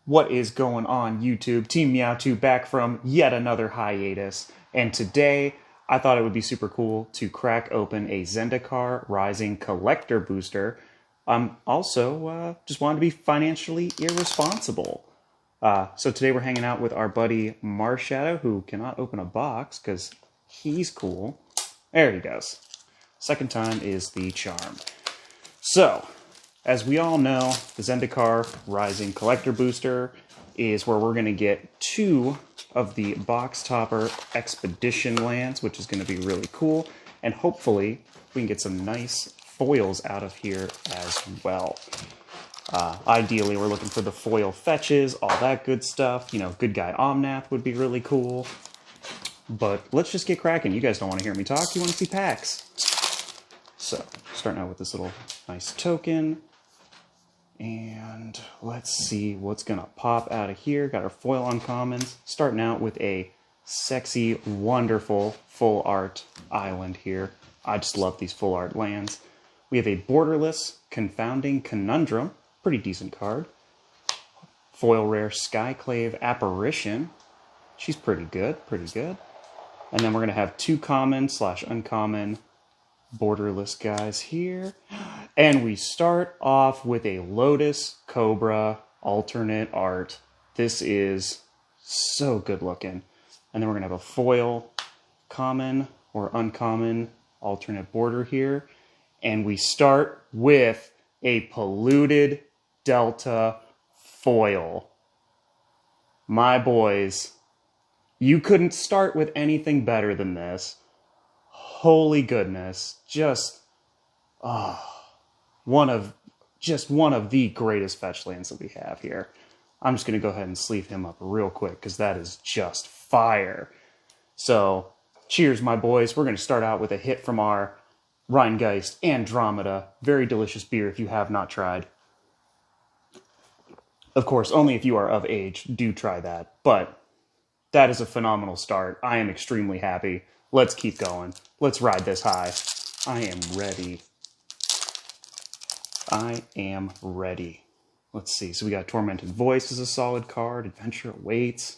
What is going on, YouTube? Team Meowtwo back from yet another hiatus, and today I thought it would be super cool to crack open a Zendikar Rising collector booster. Also just wanted to be financially irresponsible. So today we're hanging out with our buddy Marshadow, who cannot open a box because he's cool. There he goes. Second time is the charm. So, as we all know, the Zendikar Rising Collector Booster is where we're going to get 2 of the Box Topper Expedition lands, which is going to be really cool. And hopefully, we can get some nice foils out of here as well. Ideally, we're looking for the foil fetches, all that good stuff. You know, Good Guy Omnath would be really cool. But let's just get cracking. You guys don't want to hear me talk. You want to see packs. So, starting out with this little nice token. And let's see what's going to pop out of here. Got our foil uncommons. Starting out with a sexy, wonderful full art island here. I just love these full art lands. We have a borderless Confounding Conundrum. Pretty decent card. Foil rare Skyclave Apparition. She's pretty good, pretty good. And then we're going to have 2 common / uncommon borderless guys here. And we start off with a Lotus Cobra alternate art. This is so good looking. And then we're going to have a foil common or uncommon alternate border here. And we start with a Polluted Delta foil. My boys, you couldn't start with anything better than this. Holy goodness, just one of the greatest fetch lands that we have here. I'm just going to go ahead and sleeve him up real quick because that is just fire. So, cheers, my boys. We're going to start out with a hit from our Rheingeist Andromeda. Very delicious beer if you have not tried. Of course, only if you are of age, do try that. But that is a phenomenal start. I am extremely happy. Let's keep going. Let's ride this high. I am ready. I am ready. Let's see. So we got Tormented Voice as a solid card. Adventure Awaits.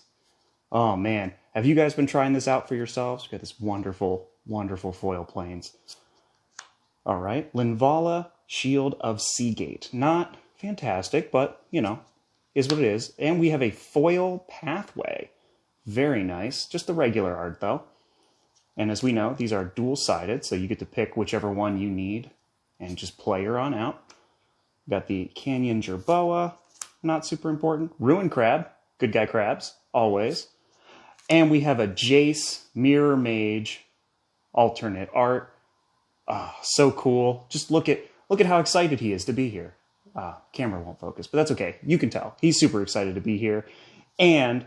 Oh, man. Have you guys been trying this out for yourselves? We got this wonderful, wonderful foil planes. All right. Linvala, Shield of Seagate. Not fantastic, but, you know, is what it is. And we have a foil pathway. Very nice. Just the regular art, though. And as we know, these are dual-sided, so you get to pick whichever one you need and just play her on out. Got the Canyon Jerboa, not super important. Ruin Crab, Good Guy Crabs, always. And we have a Jace Mirror Mage alternate art. So cool. Just look at how excited he is to be here. Camera won't focus, but that's okay. You can tell. He's super excited to be here. And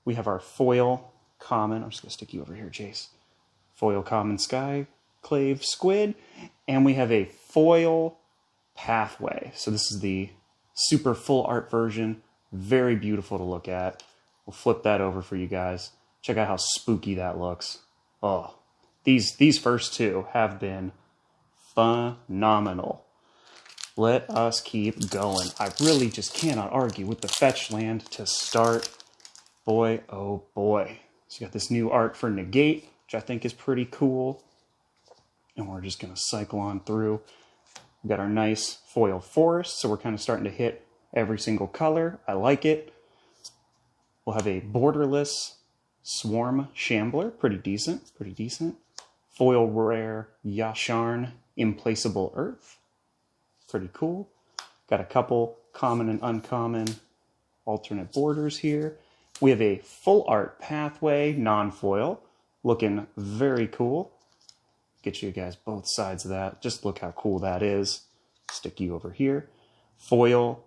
we have our foil common. I'm just going to stick you over here, Jace. Foil common Skyclave Squid. And we have a foil pathway. So this is the super full art version. Very beautiful to look at. We'll flip that over for you guys. Check out how spooky that looks. Oh, these first 2 have been phenomenal. Let us keep going. I really just cannot argue with the fetch land to start. Boy, oh boy. So you got this new art for Negate, which I think is pretty cool. And we're just going to cycle on through. We've got our nice foil forest, so we're kind of starting to hit every single color. I like it. We'll have a borderless Swarm Shambler. Pretty decent, pretty decent. Foil rare Yasharn Implaceable Earth. Pretty cool. Got a couple common and uncommon alternate borders here. We have a full art pathway, non-foil. Looking very cool. Get you guys both sides of that. Just look how cool that is. Stick you over here. Foil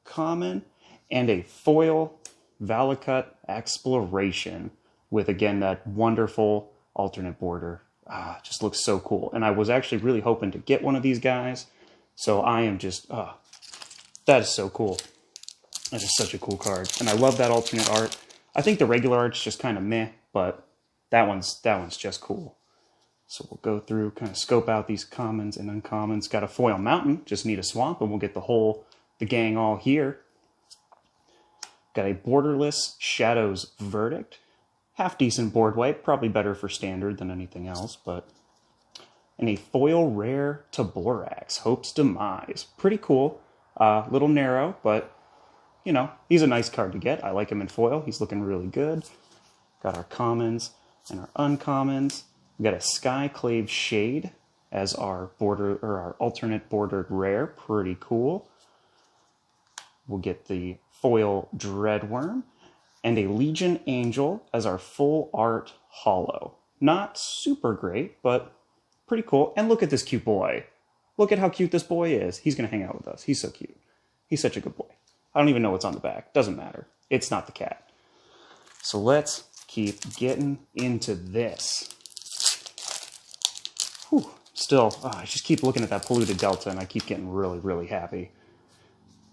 common and a foil Valakut Exploration with, again, that wonderful alternate border. Just looks so cool. And I was actually really hoping to get one of these guys. So I am just, that is so cool. That is such a cool card. And I love that alternate art. I think the regular art's just kind of meh, but that one's just cool. So we'll go through, kind of scope out these commons and uncommons. Got a foil mountain, just need a swamp, and we'll get the gang all here. Got a borderless Shadow's Verdict. Half decent board wipe, probably better for standard than anything else, but... And a foil rare Taborax, Hope's Demise. Pretty cool. Little narrow, but, you know, he's a nice card to get. I like him in foil. He's looking really good. Got our commons and our uncommons. We got a Skyclave Shade as our our alternate bordered rare. Pretty cool. We'll get the foil Dreadworm and a Legion Angel as our full art holo. Not super great, but pretty cool. And look at this cute boy. Look at how cute this boy is. He's going to hang out with us. He's so cute. He's such a good boy. I don't even know what's on the back. Doesn't matter. It's not the cat. So let's keep getting into this. Whew. Still, I just keep looking at that polluted delta and I keep getting really, really happy.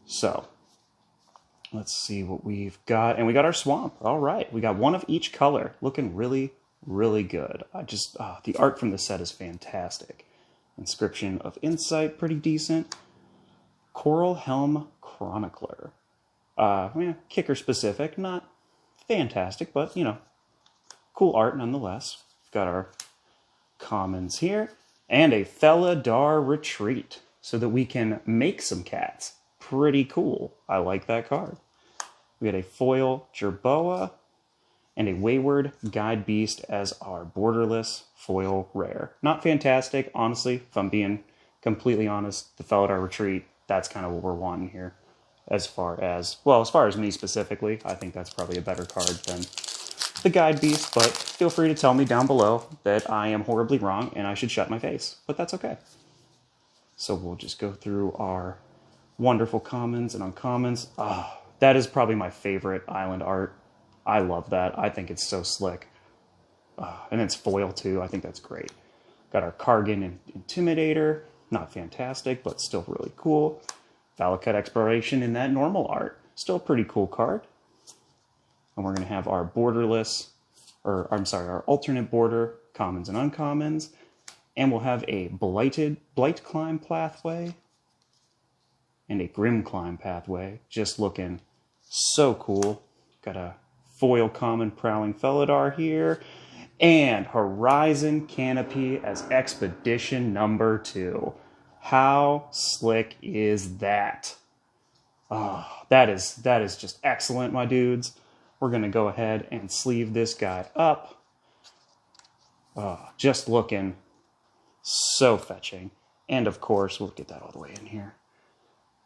So, let's see what we've got. And we got our swamp. All right. We got one of each color. Looking really, really good. The art from the set is fantastic. Inscription of Insight, pretty decent. Coral Helm Chronicler. Kicker specific, not fantastic, but, you know, cool art nonetheless. We've got our commons here. And a Felidar Retreat, so that we can make some cats. Pretty cool. I like that card. We got a foil Jerboa and a Wayward Guide Beast as our borderless foil rare. Not fantastic, honestly, if I'm being completely honest. The Felidar Retreat, that's kind of what we're wanting here. As far as me specifically, I think that's probably a better card than the Guide Beast, but feel free to tell me down below that I am horribly wrong and I should shut my face, but that's okay. So we'll just go through our wonderful commons and uncommons. That is probably my favorite island art. I love that. I think it's so slick. And it's foil too. I think that's great. Got our Kargan Intimidator. Not fantastic, but still really cool. Valakut Exploration in that normal art. Still pretty cool card. And we're going to have our our alternate border, commons and uncommons. And we'll have a Blight Climb Pathway and a Grim Climb Pathway. Just looking so cool. Got a foil common Prowling Felidar here. And Horizon Canopy as Expedition number 2. How slick is that? That is just excellent, my dudes. We're going to go ahead and sleeve this guy up. Just looking so fetching. And of course, we'll get that all the way in here.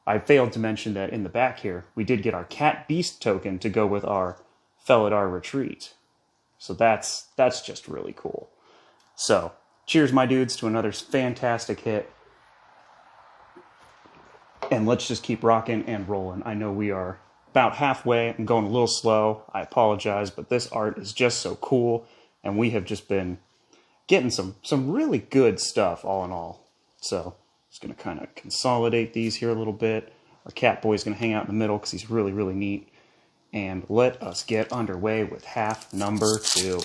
I failed to mention that in the back here, we did get our Cat Beast token to go with our Felidar Retreat. So that's just really cool. So, cheers, my dudes, to another fantastic hit. And let's just keep rocking and rolling. I know we are about halfway. I'm going a little slow. I apologize, but this art is just so cool. And we have just been getting some really good stuff all in all. So, just going to kind of consolidate these here a little bit. Our cat boy's going to hang out in the middle because he's really, really neat. And let us get underway with half number 2.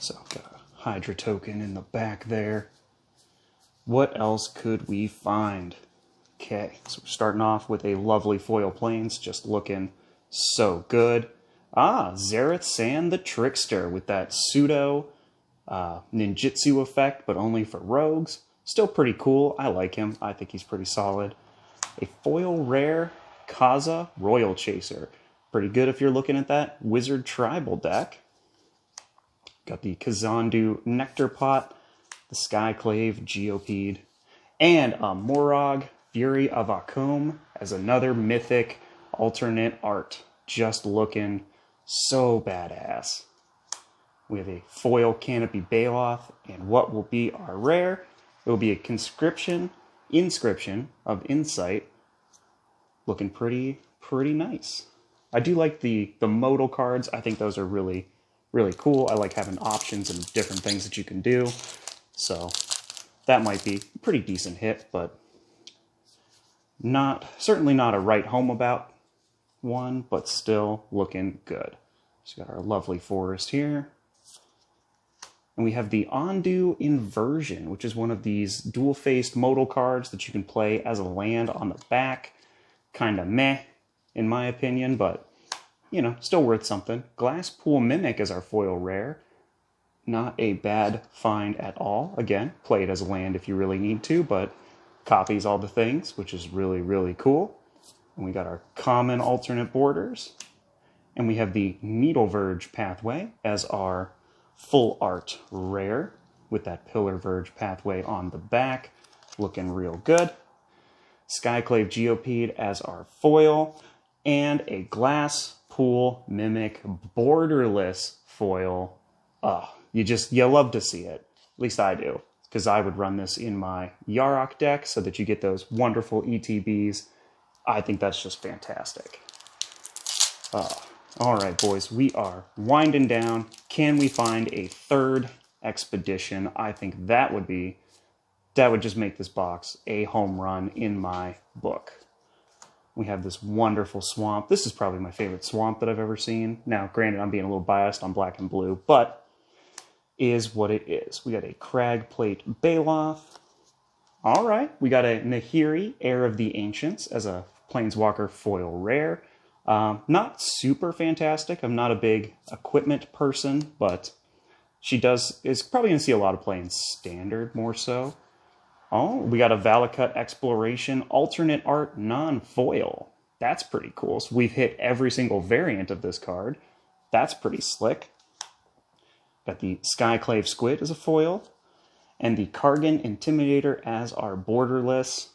So, got a Hydra token in the back there. What else could we find? Okay, so we're starting off with a lovely foil plains, just looking so good. Xerath Sand the Trickster with that pseudo ninjutsu effect, but only for rogues. Still pretty cool. I like him. I think he's pretty solid. A foil rare Kaza Royal Chaser. Pretty good if you're looking at that Wizard Tribal deck. Got the Kazandu Nectar Pot, the Skyclave Geopede, and a Morog Fury of Akum as another mythic alternate art. Just looking so badass. We have a foil Canopy Baloth, and what will be our rare? It will be a inscription of Insight. Looking pretty nice. I do like the modal cards. I think those are really, really cool. I like having options and different things that you can do. So that might be a pretty decent hit, but certainly not a write home about one, but still looking good. So got our lovely forest here. And we have the Ondu Inversion, which is one of these dual-faced modal cards that you can play as a land on the back. Kind of meh. in my opinion, but, you know, still worth something. Glasspool Mimic is our foil rare. Not a bad find at all. Again, play it as a land if you really need to, but copies all the things, which is really, really cool. And we got our common alternate borders. And we have the Needle Verge pathway as our full art rare with that Pillar Verge pathway on the back. Looking real good. Skyclave Geopede as our foil. And a Glasspool Mimic borderless foil. Oh, you love to see it. At least I do. Because I would run this in my Yarok deck so that you get those wonderful ETBs. I think that's just fantastic. All right, boys, we are winding down. Can we find a third expedition? I think that would just make this box a home run in my book. We have this wonderful swamp. This is probably my favorite swamp that I've ever seen. Now, granted, I'm being a little biased on black and blue, but is what it is. We got a Cragplate Baloth. All right, we got a Nahiri, Heir of the Ancients, as a Planeswalker foil rare. Not super fantastic. I'm not a big equipment person, but she is probably going to see a lot of play in Standard more so. Oh, we got a Valakut Exploration alternate art non-foil. That's pretty cool. So we've hit every single variant of this card. That's pretty slick. Got the Skyclave Squid as a foil. And the Kargan Intimidator as our borderless.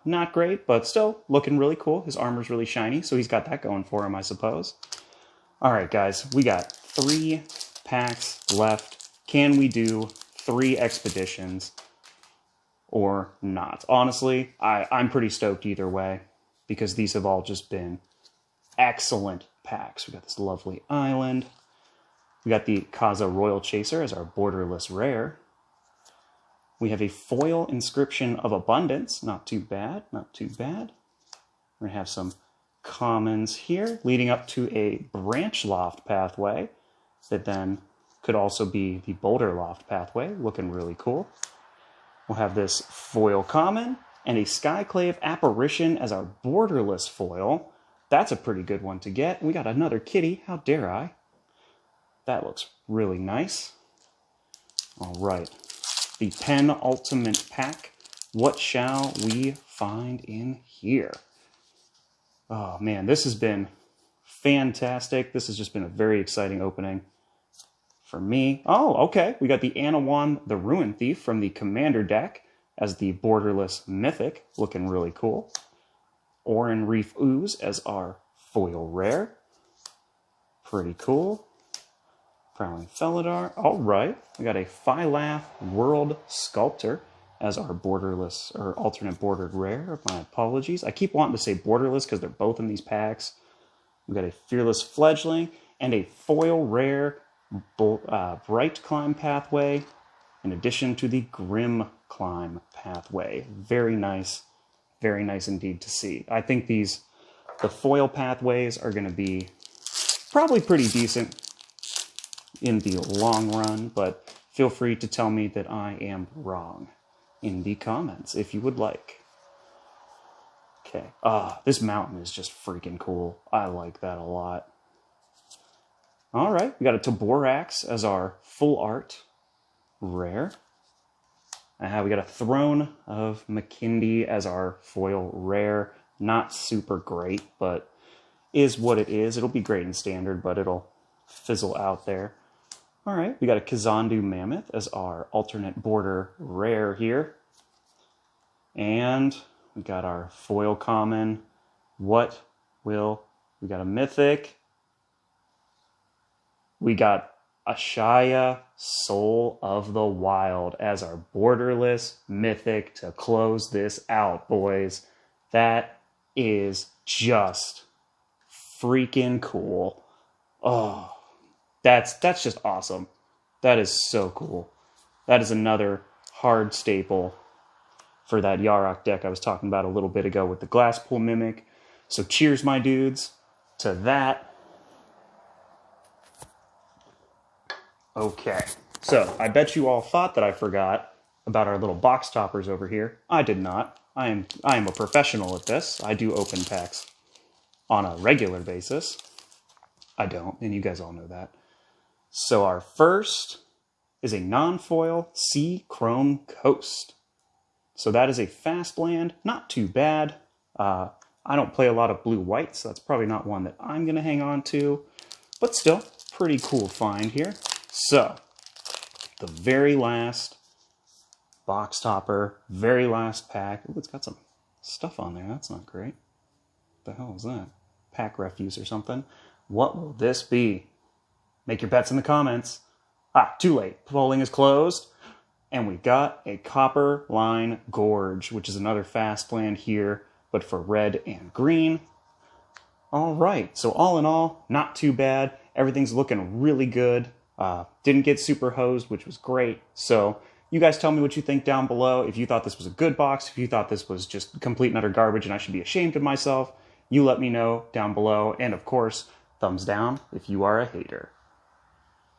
Not great, but still looking really cool. His armor's really shiny, so he's got that going for him, I suppose. All right, guys, we got 3 packs left. Can we do 3 expeditions or not? Honestly, I'm pretty stoked either way because these have all just been excellent packs. We got this lovely island. We got the Kaza Royal Chaser as our borderless rare. We have a foil Inscription of Abundance. Not too bad, not too bad. We're going to have some commons here, leading up to a Branch Loft pathway that then could also be the Boulder Loft pathway. Looking really cool. We'll have this foil common and a Skyclave Apparition as our borderless foil. That's a pretty good one to get. We got another kitty. How dare I? That looks really nice. All right. The penultimate pack. What shall we find in here? Oh man, this has been fantastic. This has just been a very exciting opening for me. Oh, okay. We got the Anawan the Ruin Thief from the Commander deck as the borderless mythic. Looking really cool. Oran Reef Ooze as our foil rare. Pretty cool. Prowling Felidar. All right. We got a Phylath World Sculptor as our borderless or alternate bordered rare. My apologies. I keep wanting to say borderless because they're both in these packs. We got a Fearless Fledgling and a foil rare Bright Climb pathway in addition to the Grim Climb pathway. Very nice indeed to see. I think the foil pathways are going to be probably pretty decent in the long run, but feel free to tell me that I am wrong in the comments if you would like. Okay, this mountain is just freaking cool. I like that a lot. All right, we got a Taborax as our full art rare. We got a Throne of Makindi as our foil rare. Not super great, but is what it is. It'll be great in Standard, but it'll fizzle out there. All right, we got a Kazandu Mammoth as our alternate border rare here. And we got our foil common. We got a mythic. We got Ashaya Soul of the Wild as our borderless mythic to close this out, boys. That is just freaking cool. Oh, that's just awesome. That is so cool. That is another hard staple for that Yarok deck I was talking about a little bit ago with the Glasspool Mimic. So cheers, my dudes, to that. Okay, so I bet you all thought that I forgot about our little box toppers over here. I did not. I am a professional at this. I do open packs on a regular basis. I don't, and you guys all know that. So our first is a non-foil Sea Chrome Coast. So that is a fast land, not too bad. I don't play a lot of blue-white, so that's probably not one that I'm going to hang on to. But still, pretty cool find here. So, the very last box topper, very last pack. Ooh, it's got some stuff on there. That's not great. What the hell is that? Pack refuse or something. What will this be? Make your bets in the comments. Ah, too late. Polling is closed. And we got a Copper Line Gorge, which is another fast land here, but for red and green. All right, so all in all, not too bad. Everything's looking really good. Didn't get super hosed, which was great. So you guys tell me what you think down below. If you thought this was a good box, if you thought this was just complete and utter garbage and I should be ashamed of myself, you let me know down below. And of course, thumbs down if you are a hater.